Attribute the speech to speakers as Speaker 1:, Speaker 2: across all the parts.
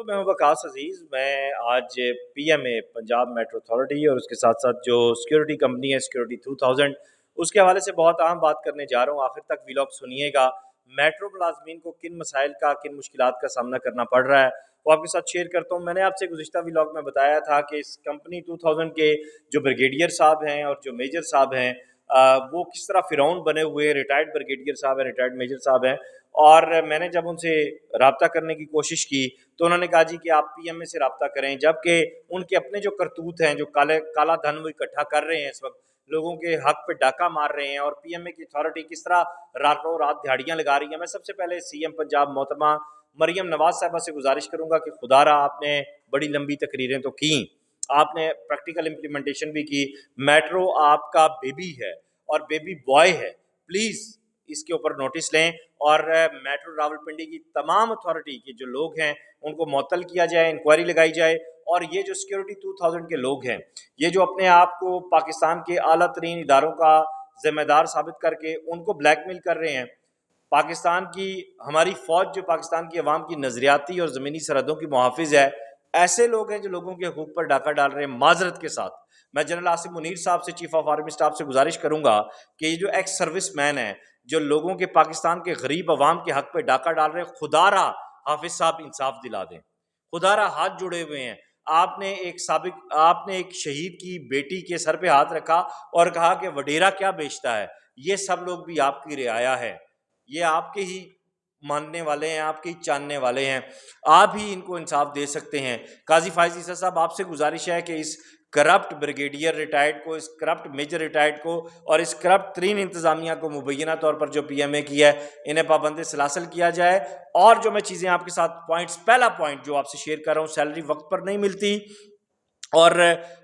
Speaker 1: میں ہوں وقاص عزیز. میں آج پی ایم اے پنجاب میٹرو اتھارٹی اور اس کے ساتھ ساتھ جو سیکیورٹی کمپنی ہے سیکیورٹی 2000 اس کے حوالے سے بہت اہم بات کرنے جا رہا ہوں. آخر تک ویلاگ سنیے گا. میٹرو ملازمین کو کن مسائل کا کن مشکلات کا سامنا کرنا پڑ رہا ہے وہ آپ کے ساتھ شیئر کرتا ہوں. میں نے آپ سے گزشتہ ویلاگ میں بتایا تھا کہ اس کمپنی 2000 کے جو بریگیڈیئر صاحب ہیں اور جو میجر صاحب ہیں وہ کس طرح فرعون بنے ہوئے. ریٹائرڈ بریگیڈیئر صاحب ہیں, ریٹائرڈ میجر صاحب ہیں, اور میں نے جب ان سے رابطہ کرنے کی کوشش کی تو انہوں نے کہا جی کہ آپ پی ایم اے سے رابطہ کریں, جبکہ ان کے اپنے جو کرتوت ہیں, جو کالا دھن وہ اکٹھا کر رہے ہیں, اس وقت لوگوں کے حق پہ ڈاکہ مار رہے ہیں, اور پی ایم اے کی اتھارٹی کس طرح راتوں رات دہاڑیاں لگا رہی ہیں. میں سب سے پہلے سی ایم پنجاب محترمہ مریم نواز صاحبہ سے گزارش کروں گا کہ خدا را آپ نے بڑی لمبی تقریریں تو کیں, آپ نے پریکٹیکل امپلیمنٹیشن بھی کی. میٹرو آپ کا بیبی ہے اور بیبی بوائے ہے, پلیز اس کے اوپر نوٹس لیں, اور میٹرو راولپنڈی کی تمام اتھارٹی کے جو لوگ ہیں ان کو معطل کیا جائے, انکوائری لگائی جائے. اور یہ جو سیکیورٹی 2000 کے لوگ ہیں, یہ جو اپنے آپ کو پاکستان کے اعلیٰ ترین اداروں کا ذمہ دار ثابت کر کے ان کو بلیک میل کر رہے ہیں, پاکستان کی ہماری فوج جو پاکستان کی عوام کی نظریاتی اور زمینی سرحدوں کی محافظ ہے, ایسے لوگ ہیں جو لوگوں کے حقوق پر ڈاکہ ڈال رہے ہیں. معذرت کے ساتھ میں جنرل آصف منیر صاحب سے, چیف آف آرمی اسٹاف سے گزارش کروں گا کہ یہ جو ایکس سروس مین ہیں جو لوگوں کے پاکستان کے غریب عوام کے حق پہ ڈاکہ ڈال رہے ہیں, خدا را حافظ صاحب انصاف دلا دیں. خدا را ہاتھ جڑے ہوئے ہیں. آپ نے ایک شہید کی بیٹی کے سر پہ ہاتھ رکھا اور کہا کہ وڈیرا کیا بیچتا ہے. یہ سب لوگ بھی آپ کی رعایا ہے, یہ آپ کے ہی ماننے والے ہیں, آپ کے ہی جاننے والے ہیں, آپ ہی ان کو انصاف دے سکتے ہیں. قاضی فائز عیسیٰ صاحب آپ سے گزارش ہے کہ اس کرپٹ بریگیڈیئر ریٹائرڈ کو, اس کرپٹ میجر ریٹائرڈ کو اور اس کرپٹ ترین انتظامیہ کو مبینہ طور پر جو پی ایم اے کی ہے انہیں پابند سلاسل کیا جائے. اور جو میں چیزیں آپ کے ساتھ پہلا پوائنٹ جو آپ سے شیئر کر رہا ہوں, سیلری وقت پر نہیں ملتی, اور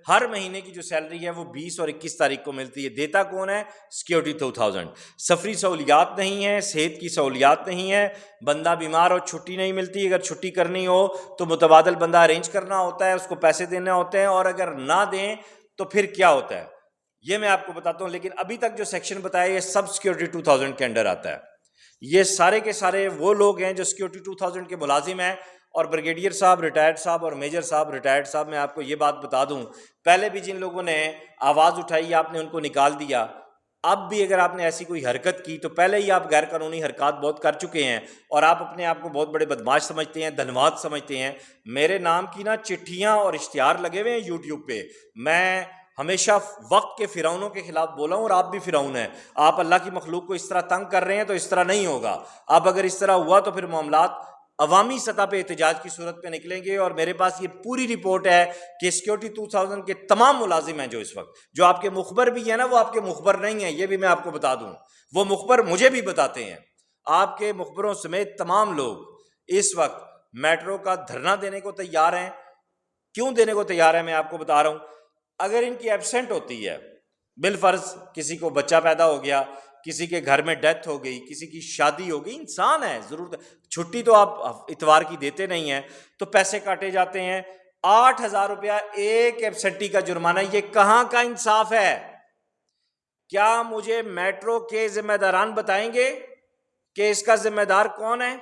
Speaker 1: ہر مہینے کی جو سیلری ہے وہ 20 اور 21 تاریخ کو ملتی ہے. دیتا کون ہے؟ سیکیورٹی 2000. سفری سہولیات نہیں ہیں, صحت کی سہولیات نہیں ہے, بندہ بیمار ہو چھٹی نہیں ملتی, اگر چھٹی کرنی ہو تو متبادل بندہ ارینج کرنا ہوتا ہے, اس کو پیسے دینے ہوتے ہیں, اور اگر نہ دیں تو پھر کیا ہوتا ہے یہ میں آپ کو بتاتا ہوں. لیکن ابھی تک جو سیکشن بتایا یہ سب سیکیورٹی 2000 کے انڈر آتا ہے. یہ سارے کے سارے وہ لوگ ہیں جو سیکیورٹی 2000 کے ملازم ہیں, اور بریگیڈیئر صاحب ریٹائرڈ صاحب اور میجر صاحب ریٹائرڈ صاحب. میں آپ کو یہ بات بتا دوں, پہلے بھی جن لوگوں نے آواز اٹھائی آپ نے ان کو نکال دیا, اب بھی اگر آپ نے ایسی کوئی حرکت کی تو پہلے ہی آپ غیر قانونی حرکات بہت کر چکے ہیں, اور آپ اپنے آپ کو بہت بڑے بدماش سمجھتے ہیں, دھنواد سمجھتے ہیں. میرے نام کی نا چٹھیاں اور اشتہار لگے ہوئے ہیں یوٹیوب پہ. میں ہمیشہ وقت کے فرعونوں کے خلاف بولا ہوں, اور آپ بھی فرعون ہیں. آپ اللہ کی مخلوق کو اس طرح تنگ کر رہے ہیں تو اس طرح نہیں ہوگا. اب اگر اس طرح ہوا تو پھر معاملات عوامی سطح پہ احتجاج کی صورت پہ نکلیں گے. اور میرے پاس یہ پوری رپورٹ ہے کہ سیکیورٹی 2000 کے تمام ملازم ہیں جو اس وقت, جو آپ کے مخبر بھی ہیں نا, وہ آپ کے مخبر نہیں ہیں, یہ بھی میں آپ کو بتا دوں. وہ مخبر مجھے بھی بتاتے ہیں, آپ کے مخبروں سمیت تمام لوگ اس وقت میٹرو کا دھرنا دینے کو تیار ہیں. کیوں دینے کو تیار ہے میں آپ کو بتا رہا ہوں. اگر ان کی ایبسنٹ ہوتی ہے, بالفرض کسی کو بچہ پیدا ہو گیا, کسی کے گھر میں ڈیتھ ہو گئی, کسی کی شادی ہو گئی, انسان ہے, ضرورت چھٹی تو آپ اتوار کی دیتے نہیں ہیں, تو پیسے کاٹے جاتے ہیں. 8,000 روپیہ ایک ایبسنٹی کا جرمانہ, یہ کہاں کا انصاف ہے؟ کیا مجھے میٹرو کے ذمہ داران بتائیں گے کہ اس کا ذمہ دار کون ہے؟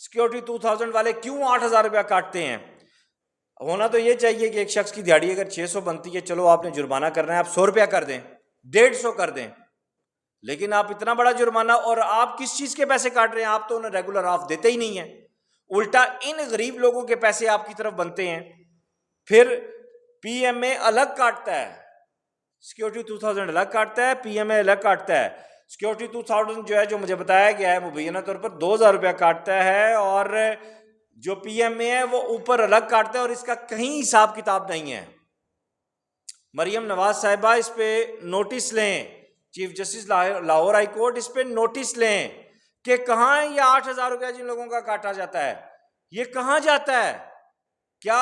Speaker 1: سیکیورٹی 2000 والے کیوں 8,000 روپیہ کاٹتے ہیں؟ ہونا تو یہ چاہیے کہ ایک شخص کی دیہڑی اگر 600 بنتی ہے, چلو آپ نے جرمانہ کرنا ہے, آپ 100 روپیہ کر دیں, 150 کر دیں, لیکن آپ اتنا بڑا جرمانہ, اور آپ کس چیز کے پیسے کاٹ رہے ہیں؟ آپ تو انہیں ریگولر آف دیتے ہی نہیں ہیں, الٹا ان غریب لوگوں کے پیسے آپ کی طرف بنتے ہیں. پھر پی ایم اے الگ کاٹتا ہے, سیکیورٹی 2000 الگ کاٹتا ہے, پی ایم اے الگ کاٹتا ہے. سیکیورٹی 2000 جو ہے, جو مجھے بتایا گیا ہے مبینہ طور پر 2,000 روپیہ کاٹتا ہے, اور جو پی ایم اے ہے وہ اوپر الگ کاٹتا ہے, اور اس کا کہیں حساب کتاب نہیں ہے. مریم نواز صاحبہ اس پہ نوٹس لیں, chief justice Lahore high court اس پہ نوٹس لیں کہ کہاں ہے یہ 8,000 روپیہ جن لوگوں کا کاٹا جاتا ہے, یہ کہاں جاتا ہے؟ کیا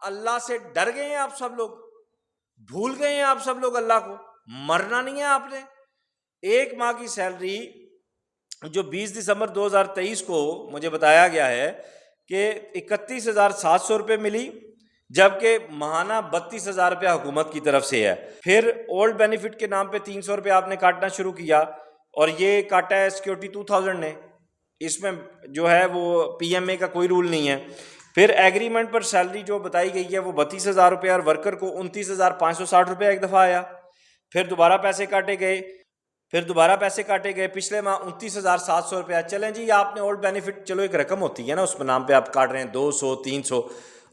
Speaker 1: اللہ سے ڈر گئے ہیں آپ سب لوگ؟ بھول گئے ہیں آپ سب لوگ اللہ کو؟ مرنا نہیں ہے آپ نے؟ ایک ماہ کی سیلری جو 20 دسمبر 2023 کو مجھے بتایا گیا ہے کہ 31,700 روپے ملی, جبکہ ماہانہ 32,000 روپیہ حکومت کی طرف سے ہے. پھر اولڈ بینیفٹ کے نام پہ 300 روپے آپ نے کاٹنا شروع کیا, اور یہ کاٹا ہے سیکیورٹی 2000 نے. اس میں جو ہے وہ پی ایم اے کا کوئی رول نہیں ہے. پھر ایگریمنٹ پر سیلری جو بتائی گئی ہے وہ 32,000 روپے اور ورکر کو 29,560 روپے ایک دفعہ آیا. پھر دوبارہ پیسے کاٹے گئے پچھلے ماہ 29,700 روپیہ. چلیں جی آپ نے اولڈ بینیفٹ، چلو ایک رقم ہوتی ہے نا اس نام پہ آپ کاٹ رہے ہیں 200 300،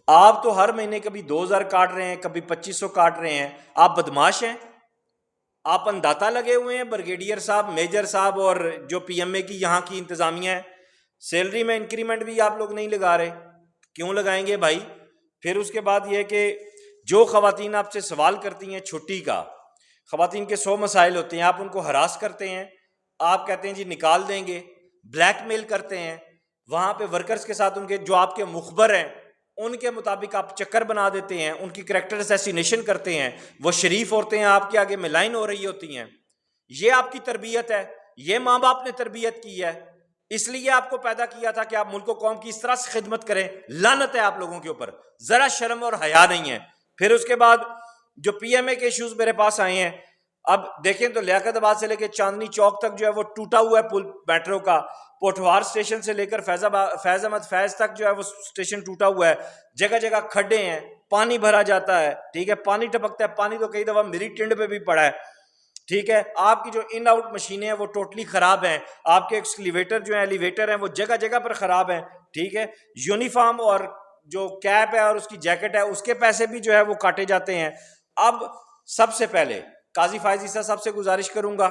Speaker 1: آپ تو ہر مہینے کبھی 2,000 کاٹ رہے ہیں کبھی 2,500 کاٹ رہے ہیں. آپ بدماش ہیں، آپ انداتا لگے ہوئے ہیں بریگیڈیئر صاحب، میجر صاحب اور جو پی ایم اے کی یہاں کی انتظامیہ ہے. سیلری میں انکریمنٹ بھی آپ لوگ نہیں لگا رہے، کیوں لگائیں گے بھائی؟ پھر اس کے بعد یہ کہ جو خواتین آپ سے سوال کرتی ہیں چھٹی کا، خواتین کے 100 مسائل ہوتے ہیں، آپ ان کو ہراس کرتے ہیں، آپ کہتے ہیں جی نکال دیں گے، بلیک میل کرتے ہیں، وہاں پہ ورکرز کے ساتھ ان کے جو آپ کے مخبر ہیں ان کے مطابق آپ چکر بنا دیتے ہیں، ان کی کریکٹر اسیسینیشن کرتے ہیں، وہ شریف عورتیں ہیں آپ کے آگے ملائن ہو رہی ہوتی ہیں. یہ آپ کی تربیت ہے، یہ ماں باپ نے تربیت کی ہے، اس لیے آپ کو پیدا کیا تھا کہ آپ ملک و قوم کی اس طرح سے خدمت کریں. لعنت ہے آپ لوگوں کے اوپر، ذرا شرم اور حیا نہیں ہے. پھر اس کے بعد جو پی ایم اے کے ایشوز میرے پاس آئے ہیں، اب دیکھیں تو لیاقت آباد سے لے کے چاندنی چوک تک جو ہے وہ ٹوٹا ہوا ہے پل میٹرو کا، پوٹھوار اسٹیشن سے لے کر فیض احمد فیض تک جو ہے وہ اسٹیشن ٹوٹا ہوا ہے، جگہ جگہ کھڈے ہیں، پانی بھرا جاتا ہے، ٹھیک ہے، پانی ٹپکتا ہے، پانی تو کئی دفعہ میری ٹنڈ پہ بھی پڑا ہے، ٹھیک ہے. آپ کی جو ان آؤٹ مشینیں ہیں وہ ٹوٹلی خراب ہیں، آپ کے ایکسکلیویٹر جو ہیں ایلیویٹر ہیں وہ جگہ جگہ پر خراب ہیں، ٹھیک ہے. یونیفارم اور جو کیپ ہے اور اس کی جیکٹ ہے اس کے پیسے بھی جو ہے وہ کاٹے جاتے ہیں. اب سب سے پہلے قاضی فائز عیسیٰ صاحب سے گزارش کروں گا،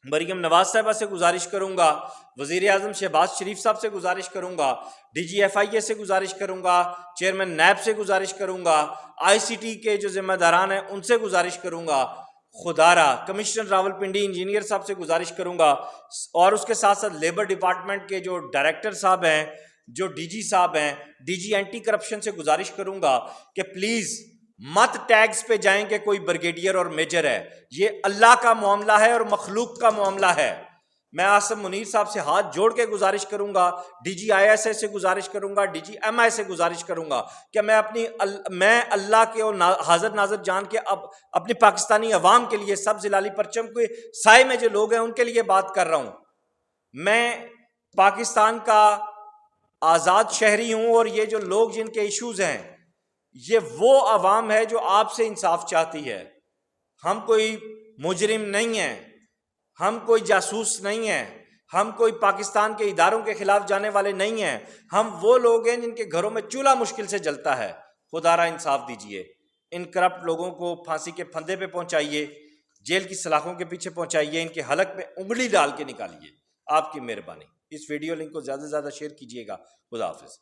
Speaker 1: مریم نواز صاحبہ سے گزارش کروں گا، وزیر اعظم شہباز شریف صاحب سے گزارش کروں گا، ڈی جی ایف آئی اے سے گزارش کروں گا، چیئرمین نیب سے گزارش کروں گا، آئی سی ٹی کے جو ذمہ داران ہیں ان سے گزارش کروں گا، خدارا کمشنر راولپنڈی انجینئر صاحب سے گزارش کروں گا، اور اس کے ساتھ ساتھ لیبر ڈپارٹمنٹ کے جو ڈائریکٹر صاحب ہیں، جو ڈی جی صاحب ہیں، ڈی جی اینٹی کرپشن سے گزارش کروں گا کہ پلیز مت ٹیگز پہ جائیں کہ کوئی بریگیڈیئر اور میجر ہے. یہ اللہ کا معاملہ ہے اور مخلوق کا معاملہ ہے. میں آصف منیر صاحب سے ہاتھ جوڑ کے گزارش کروں گا، D G I S S سے گزارش کروں گا، ڈی جی ایم آئی سے گزارش کروں گا کہ میں اللہ کے اور حاضر ناظر جان کے اب اپنی پاکستانی عوام کے لیے سبز ہلالی پرچم کے سائے میں جو لوگ ہیں ان کے لیے بات کر رہا ہوں. میں پاکستان کا آزاد شہری ہوں، اور یہ جو لوگ جن کے ایشوز ہیں یہ وہ عوام ہے جو آپ سے انصاف چاہتی ہے. ہم کوئی مجرم نہیں ہیں، ہم کوئی جاسوس نہیں ہیں، ہم کوئی پاکستان کے اداروں کے خلاف جانے والے نہیں ہیں. ہم وہ لوگ ہیں جن کے گھروں میں چولہا مشکل سے جلتا ہے. خدا را انصاف دیجئے، ان کرپٹ لوگوں کو پھانسی کے پھندے پہ پہنچائیے، جیل کی سلاخوں کے پیچھے پہنچائیے، ان کے حلق میں انگلی ڈال کے نکالیے. آپ کی مہربانی. اس ویڈیو لنک کو زیادہ سے زیادہ شیئر کیجیے گا. خدا حافظ.